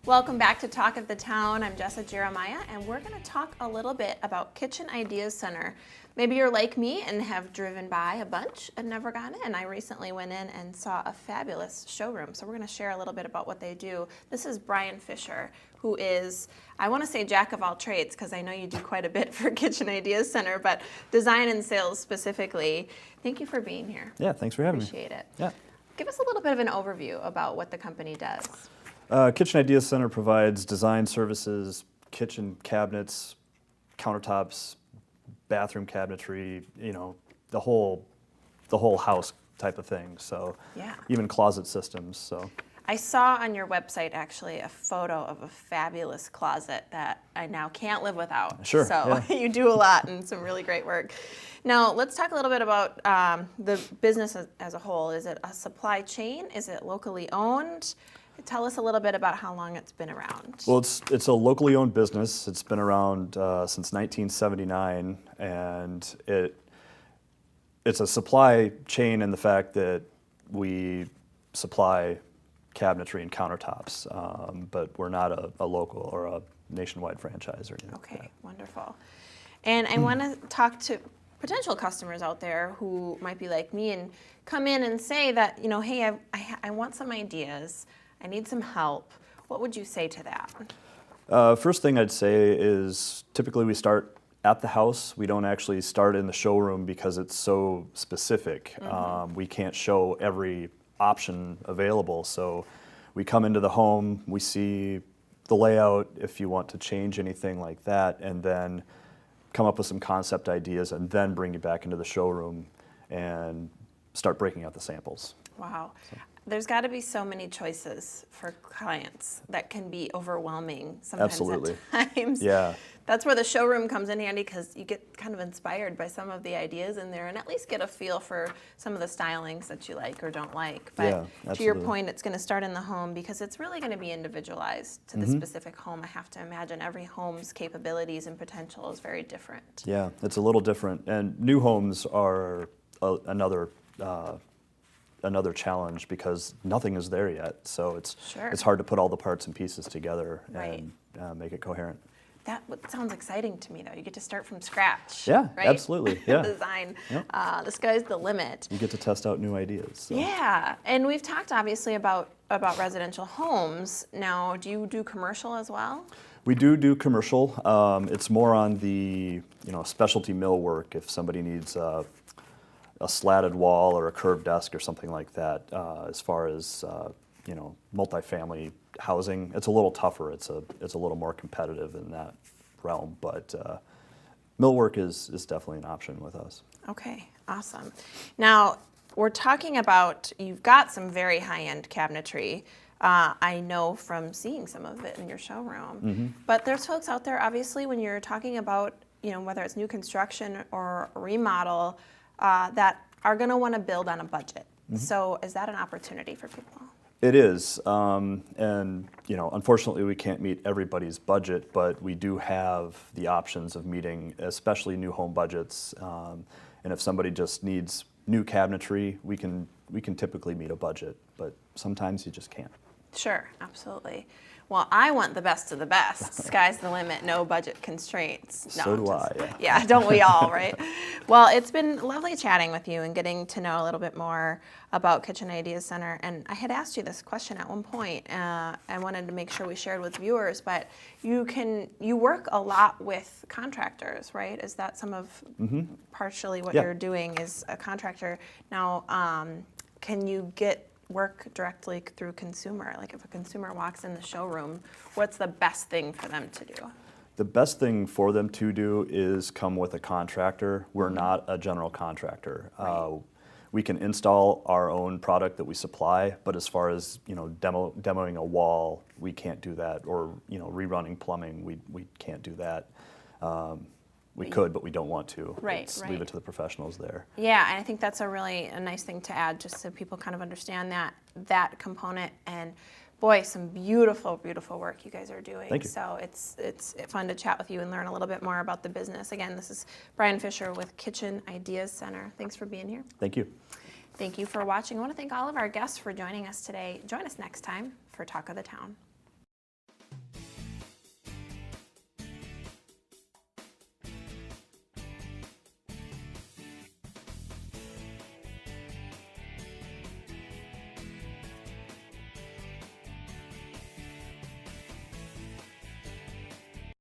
Welcome back to Talk of the Town. I'm Jessa Jeremiah, and we're going to talk a little bit about Kitchen Ideas Center. Maybe you're like me and have driven by a bunch and never gone in. I recently went in and saw a fabulous showroom, so we're going to share a little bit about what they do. This is Brian Fisher, who is, I want to say jack of all trades, because I know you do quite a bit for Kitchen Ideas Center, but design and sales specifically. Thank you for being here. Yeah, thanks for having me. Appreciate it. Yeah. Give us a little bit of an overview about what the company does. Kitchen Ideas Center provides design services, kitchen cabinets, countertops, bathroom cabinetry, the whole house type of thing. So Yeah. even closet systems. So I saw on your website actually a photo of a fabulous closet that I now can't live without. Sure. So Yeah. you do a lot and some really great work. Now let's talk a little bit about the business as a whole. Is it a supply chain? Is it locally owned? Tell us a little bit about how long it's been around. Well, it's a locally owned business. It's been around since 1979, and it's a supply chain in the fact that we supply cabinetry and countertops, but we're not a local or a nationwide franchise or anything like Okay, that. wonderful. And I want to talk to potential customers out there who might be like me and come in and say that, hey, I want some ideas. I need some help. What would you say to that? First thing I'd say is typically we start at the house. We don't actually start in the showroom because it's so specific. We can't show every option available. So we come into the home, we see the layout, if you want to change anything like that, and then come up with some concept ideas and then bring you back into the showroom and start breaking out the samples. Wow. There's got to be so many choices for clients that can be overwhelming sometimes. Absolutely. At times. Yeah. That's where the showroom comes in handy, because you get kind of inspired by some of the ideas in there and at least get a feel for some of the stylings that you like or don't like. But Yeah, to your absolutely. point, it's going to start in the home because it's really going to be individualized to the specific home. I have to imagine every home's capabilities and potential is very different. Yeah, it's a little different. And new homes are another challenge because nothing is there yet. So it's hard to put all the parts and pieces together and make it coherent. That sounds exciting to me, though. You get to start from scratch. Yeah, right? absolutely. Yeah. Design. Yep. The sky's the limit. You get to test out new ideas. So. Yeah, and we've talked obviously about residential homes. Now, do you do commercial as well? We do commercial. It's more on the specialty millwork. If somebody needs a slatted wall or a curved desk or something like that, as far as multifamily housing, it's a little tougher. It's a little more competitive in that realm, but millwork is definitely an option with us. Okay, awesome. Now, we're talking about, you've got some very high-end cabinetry. I know from seeing some of it in your showroom. But there's folks out there, obviously, when you're talking about, whether it's new construction or remodel, that are going to want to build on a budget. So is that an opportunity for people? It is, and unfortunately we can't meet everybody's budget, but we do have the options of meeting especially new home budgets. And if somebody just needs new cabinetry, we can typically meet a budget, but sometimes you just can't. Sure, absolutely. Well, I want the best of the best. Sky's the limit, no budget constraints. No, So do I. Yeah, don't we all, right? Well, it's been lovely chatting with you and getting to know a little bit more about Kitchen Ideas Center. And I had asked you this question at one point. I wanted to make sure we shared with viewers, but you work a lot with contractors, right? Is that some of partially what you're doing is a contractor? Now, can you get work directly through consumer? Like if a consumer walks in the showroom, what's the best thing for them to do? The best thing for them to do is come with a contractor. We're not a general contractor. Right. We can install our own product that we supply, but as far as demoing a wall, we can't do that, or rerunning plumbing, we can't do that. We could, but we don't want to. Right. Leave it to the professionals there. Yeah, and I think that's a nice thing to add, just so people kind of understand that component. And boy, some beautiful, beautiful work you guys are doing. Thank you. So it's fun to chat with you and learn a little bit more about the business. Again, this is Brian Fisher with Kitchen Ideas Center. Thanks for being here. Thank you. Thank you for watching. I want to thank all of our guests for joining us today. Join us next time for Talk of the Town.